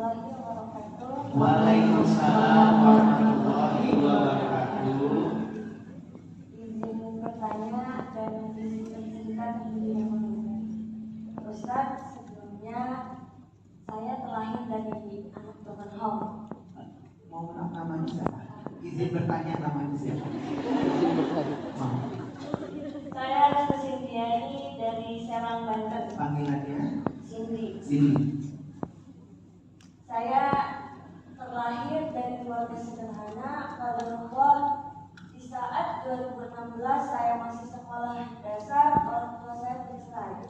warahmatullahi wabarakatuh. Waalaikumsalam warahmatullahi wabarakatuh. Izin bertanya dan diizinkan dihubungi. Ustaz, sebelumnya saya terlahir dari anak broken home. Mau namanya siapa? Izin bertanya namanya siapa? Saya Anastasia Sintiani dari Serang, Banten. Panggilannya? Cindy. Cindy. Saya terlahir dari keluarga sederhana. Pada Allah, di saat 2016 saya masih sekolah dasar, orang tua saya bercerai.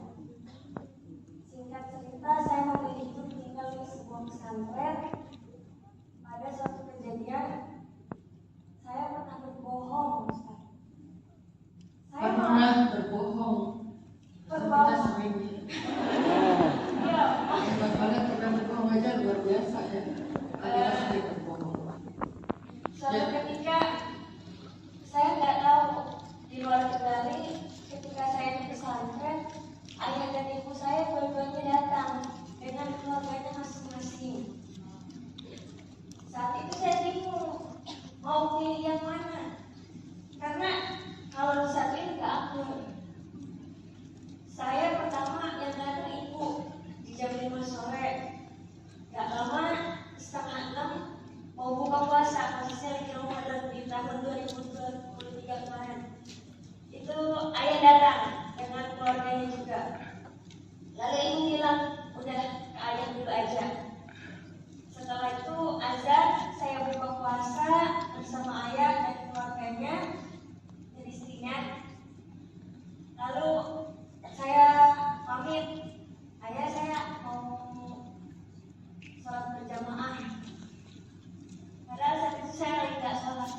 Singkat cerita, saya memilih untuk tinggal di sebuah pesantren. Pada suatu kejadian, saya pernah berbohong, Ustaz. Saya Pernah berbohong. Kita sering Iya. kalian pernah berbohong aja luar biasa ya. Kalian sering berbohong. Suatu ketika saya nggak tahu, di luar kendali, ketika saya di pesantren, ayah dan ibu saya dua-duanya datang dengan keluarganya masing-masing. Saat itu saya bingung mau pilih yang mana, karena kalau disatuin nggak akur. Saya pertama yang datang ibu di jam 5 sore. Gak lama, setengah 6 mau buka puasa, posisinya lagi Ramadan di tahun 2023 kemarin. Itu ayah datang dengan keluarganya juga. Lalu ibu bilang, udah ke ayah dulu aja. Setelah itu azan, saya buka puasa bersama ayah dan keluarganya dan istrinya. Lalu saya pamit, ayah saya mau sholat berjamaah. Padahal saat itu saya lagi nggak sholat.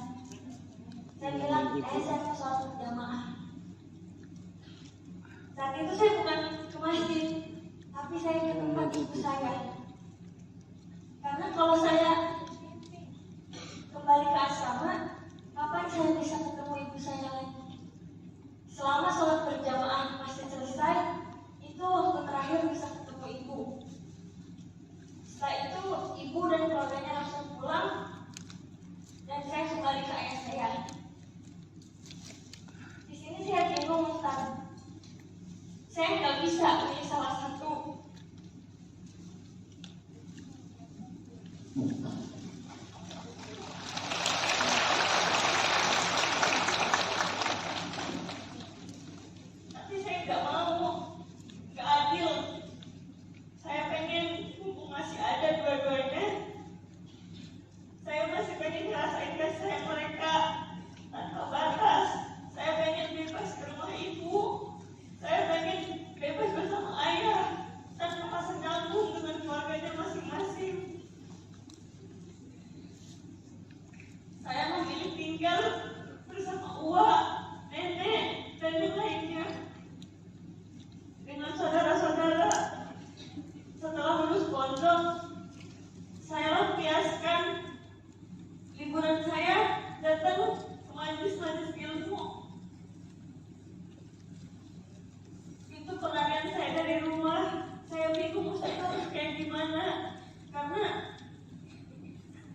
Saya bilang, ayah saya mau sholat berjamaah. Saat itu saya bukan ke masjid, tapi saya ke tempat ibu saya. Karena kalau saya kembali ke asrama, kapan saya bisa ketemu ibu saya lagi? Selama sholat berjamaah masih selesai, itu waktu terakhir bisa ketemu ibu. Setelah itu, ibu dan keluarganya langsung pulang, dan saya kembali ke ayah saya. Di sini saya bingung, Ustaz. Saya nggak bisa pilih salah satu. Tapi saya nggak mau, nggak adil. Saya pengen mumpung masih ada dua-duanya, saya masih pengen ngerasain kasih sayang mereka tanpa batas. Saya pengen bebas ke rumah ibu. Saya pengen bebas bersama ayah tanpa rasa nyambung dengan keluarganya masing-masing. Saya memilih tinggal bersama uak, nenek, dan yang lainnya dengan saudara-saudara. Setelah lulus pondok, saya lampiaskan liburan saya datang ke majelis-majelis ilmu. Itu pelarian saya dari rumah. Saya bingung Ustaz harus kayak gimana, karena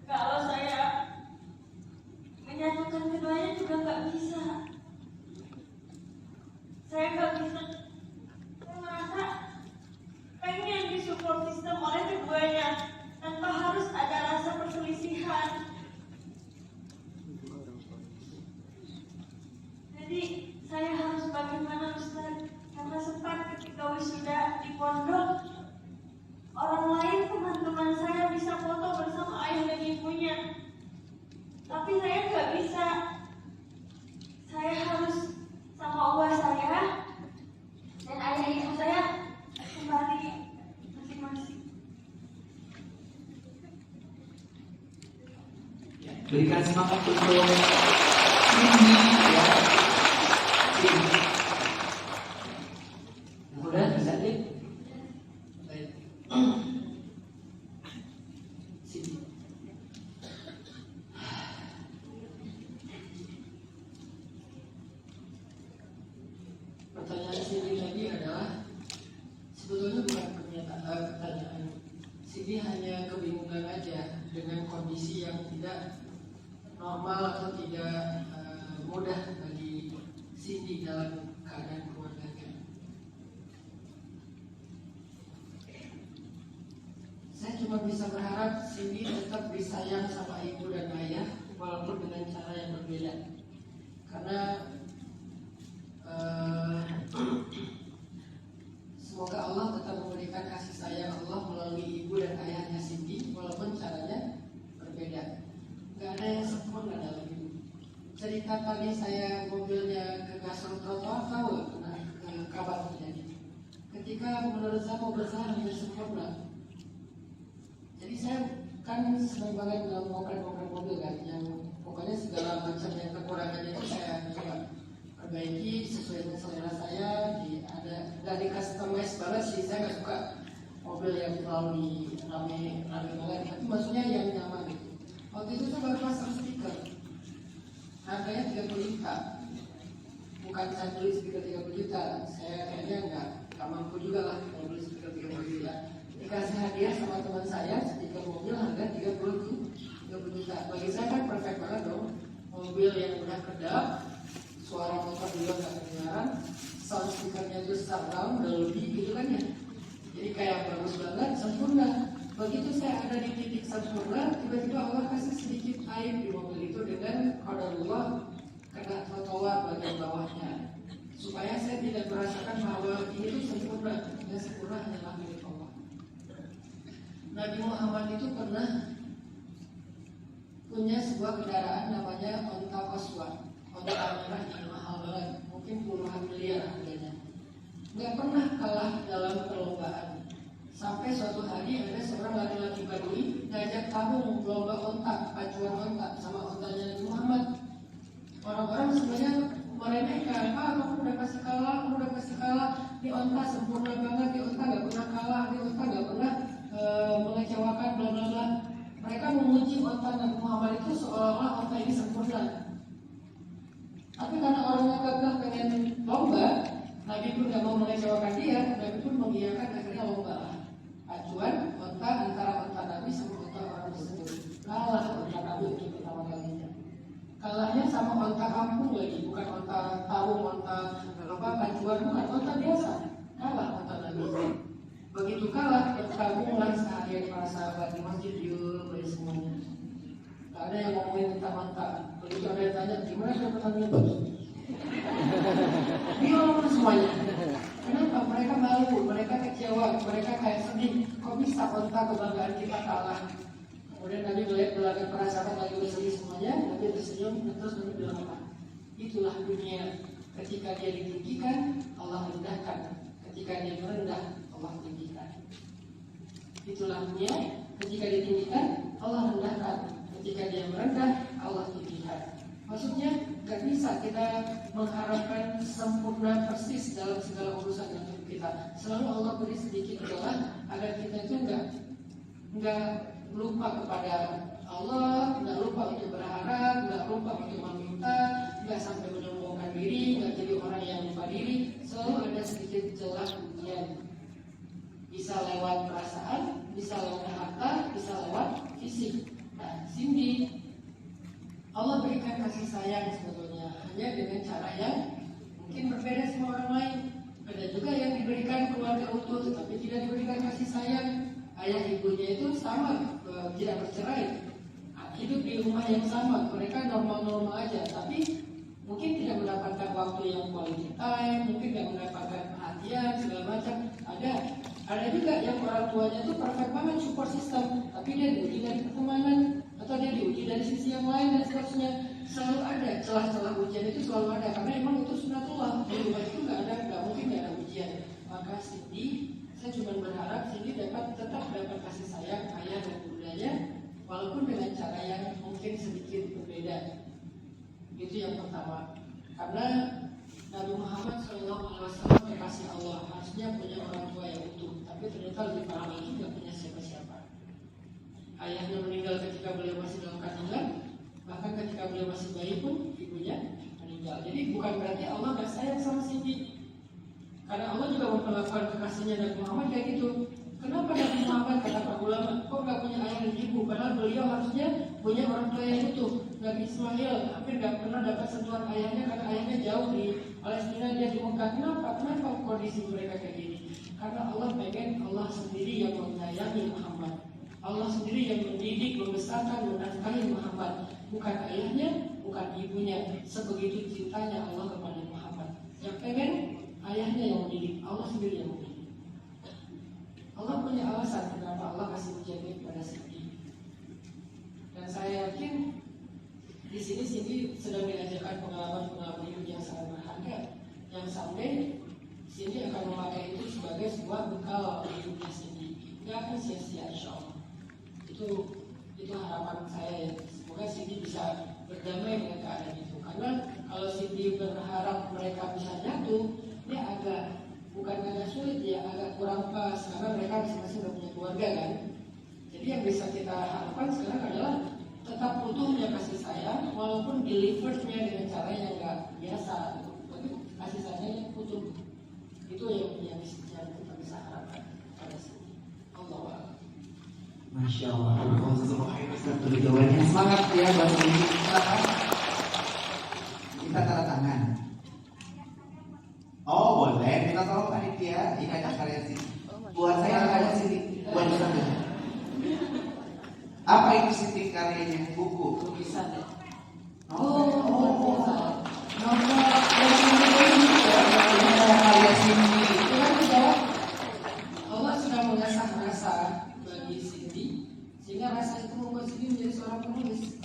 kalau saya menyatukan keduanya juga nggak bisa. Saya nggak bisa. Saya merasa pengen disupport sistem oleh keduanya tanpa harus ada rasa perselisihan. Jadi saya harus bagaimana, Ustaz? Karena sempat ketika wisuda di pondok, orang lain teman-teman saya bisa foto bersama ayah dan ibunya, tapi saya nggak bisa. Saya harus sama uang saya dan ayah ibu saya kembali masing-masing. Berikan semangat untuk Cindy ya. Cindy. Udah bisa nih. Cindy. Pertanyaan sini tadi adalah sebetulnya bukan pertanyaan si Cindy hanya kebingungan aja dengan kondisi yang tidak normal atau tidak mudah bagi Cindy dalam keadaan keluarganya. Saya cuma bisa berharap Cindy tetap disayang sama ibu dan ayah walaupun dengan cara yang berbeda. Karena semoga Allah tetap memberikan kasih sayang Allah melalui ibu dan ayahnya Cindy walaupun caranya berbeda. Gak ada yang sempurna dalam hidup. Cerita tadi saya mobilnya ke gasol trotoar, tahu kabar terjadi. Ketika menurut saya mau berusaha hampir sempurna. Jadi saya kan senang banget dalam ngoprek-ngoprek mobil kan, yang pokoknya segala macam yang kekurangannya itu saya coba perbaiki sesuai dengan selera saya. Ada di customize banget sih, saya nggak suka mobil yang terlalu rame banget, tapi maksudnya yang nyaman gitu. Waktu itu saya baru pasang stiker, harganya 30 juta. Bukan saya beli stiker 30 juta, saya kayaknya nggak mampu juga lah kalau beli stiker 30 juta. Dikasih hadiah sama teman saya stiker mobil harga 30 juta. Bagi saya kan perfect banget dong. Mobil yang udah kedap, suara motor juga nggak kedengaran, sound speakernya itu surround, Dolby gitu kan ya. Jadi kayak bagus banget, sempurna. Begitu saya ada di titik sempurna, tiba-tiba Allah kasih sedikit air di mobil itu dengan qadarullah kena trotoar bagian bawahnya, supaya saya tidak merasakan bahwa ini itu sempurna. Yang sempurna hanyalah milik Allah. Nabi Muhammad itu pernah punya sebuah kendaraan namanya onta Qaswa, onta merah yang mahal banget, mungkin puluhan miliar harganya. Nggak pernah kalah dalam perlombaan. Sampai suatu hari ada seorang laki-laki Badui ngajak tabung lomba onta, pacuan onta sama ontanya Nabi Muhammad. Orang-orang sebenarnya meremehkan, kamu udah pasti kalah, di onta sempurna banget, di onta nggak pernah kalah, di onta nggak pernah mengecewakan, bla bla bla. Mereka memuji onta Nabi Muhammad itu seolah-olah onta ini sempurna. Tapi karena orangnya gagah pengen lomba, Nabi pun nggak mau mengecewakan dia, Nabi pun mengiyakan, akhirnya lomba. Acuan onta antara onta Nabi sama onta orang tersebut. Kalah onta Nabi itu pertama kalinya. Kalahnya sama onta kampung lagi, bukan onta tarung, onta pacuan, bukan onta biasa. Kalah onta Nabi. Begitu kalah, berkabunglah seharian para sahabat di masjid dari semuanya. Tak ada yang ngomongin tentang onta. Begitu ada yang tanya, gimana cara pertandingan itu? Dia ngomong semuanya. Kenapa? Mereka malu, mereka kecewa, mereka kayak sedih. Kok bisa onta kebanggaan kita kalah? Kemudian Nabi melihat belakang para sahabat lagi bersedih semuanya, Nabi tersenyum, terus Nabi bilang apa? Itulah dunia. Ketika dia ditinggikan, Allah rendahkan. Ketika dia merendah, Allah tinggikan. Itulah dunia. Ketika ditinggikan, Allah rendahkan. Ketika dia merendah, Allah tinggikan. Maksudnya, gak bisa kita mengharapkan sempurna persis dalam segala urusan yang hidup kita. Selalu Allah beri sedikit celah agar kita itu nggak lupa kepada Allah, nggak lupa untuk berharap, nggak lupa untuk meminta, nggak sampai menyombongkan diri, nggak jadi orang yang lupa diri. Selalu ada sedikit celah ujian. Bisa lewat perasaan, bisa lewat harta, bisa lewat fisik. Nah, Cindy, Allah berikan kasih sayang sebetulnya hanya dengan cara yang mungkin berbeda sama orang lain. Ada juga yang diberikan keluarga utuh tetapi tidak diberikan kasih sayang. Ayah ibunya itu sama, tidak bercerai, hidup di rumah yang sama, mereka normal-normal aja, tapi mungkin tidak mendapatkan waktu yang quality time, mungkin tidak mendapatkan perhatian segala macam. Ada juga yang orang tuanya itu perfect banget support system, tapi dia diuji dari pertemanan atau dia diuji dari sisi yang lain dan seterusnya. Selalu ada celah-celah ujian, itu selalu ada karena emang itu sunatullah. Di rumah itu nggak mungkin nggak ada ujian. Maka Cindy, saya cuma berharap Cindy tetap dapat kasih sayang ayah dan bundanya, walaupun dengan cara yang mungkin sedikit berbeda. Itu yang pertama. Karena Nabi Muhammad SAW kekasih Allah, harusnya punya orang tua yang utuh, tapi ternyata lebih parah lagi nggak punya siapa-siapa. Ayahnya meninggal ketika beliau masih dalam kandungan, bahkan ketika beliau masih bayi pun ibunya meninggal. Jadi bukan berarti Allah nggak sayang sama Cindy. Karena Allah juga memperlakukan kekasihnya Nabi Muhammad kayak gitu. Kenapa Nabi Muhammad, kata para ulama, maksudnya punya orang tua yang utuh. Nabi Ismail hampir nggak pernah dapat sentuhan ayahnya karena ayahnya jauh di Palestina, dia di Mekah. Kenapa kondisi mereka kayak gini? Karena Allah pengen Allah sendiri yang menyayangi Muhammad, Allah sendiri yang mendidik, membesarkan, menafkahi Muhammad, bukan ayahnya, bukan ibunya. Sebegitu cintanya Allah kepada Muhammad. Yang pengen ayahnya yang mendidik, Allah sendiri yang mendidik. Allah punya alasan kenapa Allah kasih ujian ini kepada Cindy. Dan saya yakin di sini Cindy sedang diajarkan pengalaman hidup yang sangat berharga, yang sampai Cindy akan memakai itu sebagai sebuah bekal hidupnya Cindy. Nggak akan sia-sia, insya Allah. Itu harapan saya ya. Semoga Cindy bisa berdamai dengan keadaan itu. Karena kalau Cindy berharap mereka bisa jatuh, dia bukan agak sulit ya, agak kurang pas karena mereka masing-masing sudah punya keluarga kan. Jadi yang bisa kita harapkan sekarang adalah tetap utuhnya kasih sayang, walaupun deliverednya dengan cara yang nggak biasa, tapi kasih sayangnya utuh. Itu yang kita bisa harapkan pada sini. Allah. Masya Allah. Jawabannya semangat ya buat ini. Kita tanda tangan. Oh boleh, kita tolong panitia ikannya karya sini. Buat saya karya sini, buat saya. Apa itu sini karyanya? Buku, tulisan ya. Karya sini. Allah sudah mengasah rasa bagi Cindy, sehingga rasa itu membuat Cindy menjadi seorang penulis.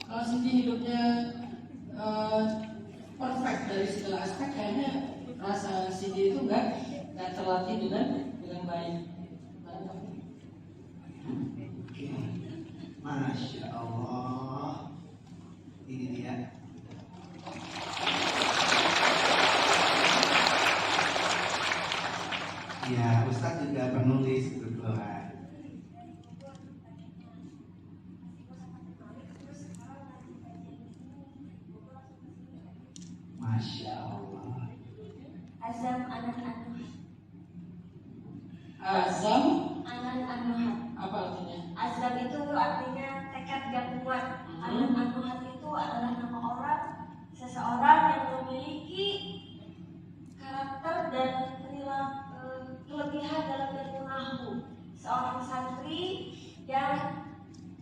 Kalau Cindy hidupnya perfect dari segala aspek, kayaknya rasa Cindy itu nggak terlatih dengan baik. Oke. Masya Allah. Ini dia. Ya, Ustadz juga penulis kebetulan. Masya Allah. Azam anan anuh. Azam Anan anuh. apa artinya? Azam itu artinya tekad yang kuat. Anan anuh itu adalah nama orang seseorang yang memiliki karakter dan kelebihan dalam ilmu. Seorang santri yang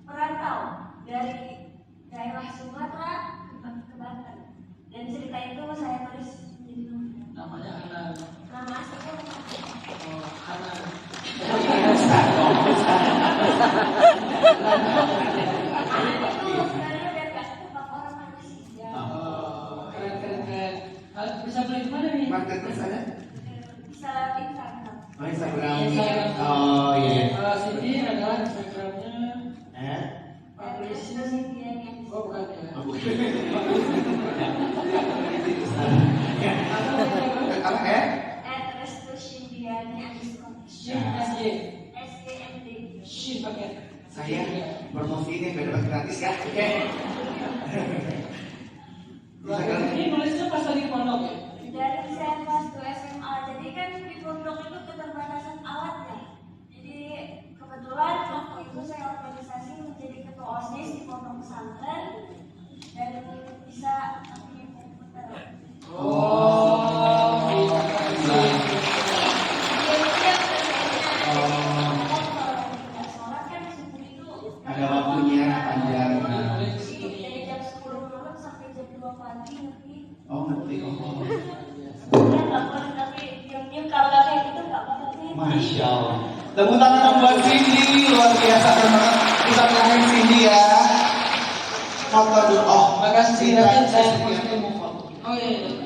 merantau dari daerah Sumatera ke Banten. Dan cerita itu saya tulis menjadi novel. Namanya Anan. Nama aslinya Anan. Anak itu sebenarnya biar gak ketebak orang mana sih ya. Keren. Bisa beli di mana nih? Marketplace ada? Bisa Instagram. Oh, Instagram. Instagram. Oh iya. Kalau Cindy adalah Instagramnya Itu sih dia yang Oh bukan ya. Oh, bukan. Apa ya? Shin SJ. SGMD. Shin pakai. Saya promosi ini biar dapat gratis ya. Oke. Ini nulisnya pas lagi pondok ya? Dari saya kelas 2 SMA. Jadi kan di pondok itu keterbatasan alatnya. Jadi kebetulan waktu itu saya organisasi menjadi ketua OSIS di pondok pesantren dan bisa pakai komputer. Oh, iya. Ada waktunya panjang. Dari jam 10 malam sampai jam 2 pagi ngerti. Oh ngerti. Oh. Sebenarnya nggak boleh tapi diam-diam kalau nggak kayak gitu nggak bakal ngerti. Masya Allah. Tepuk tangan dong buat Cindy, luar biasa banget. Kita tangan Cindy ya. Foto dulu. Oh, Makasih, Cindy. saya mau foto. Oh iya.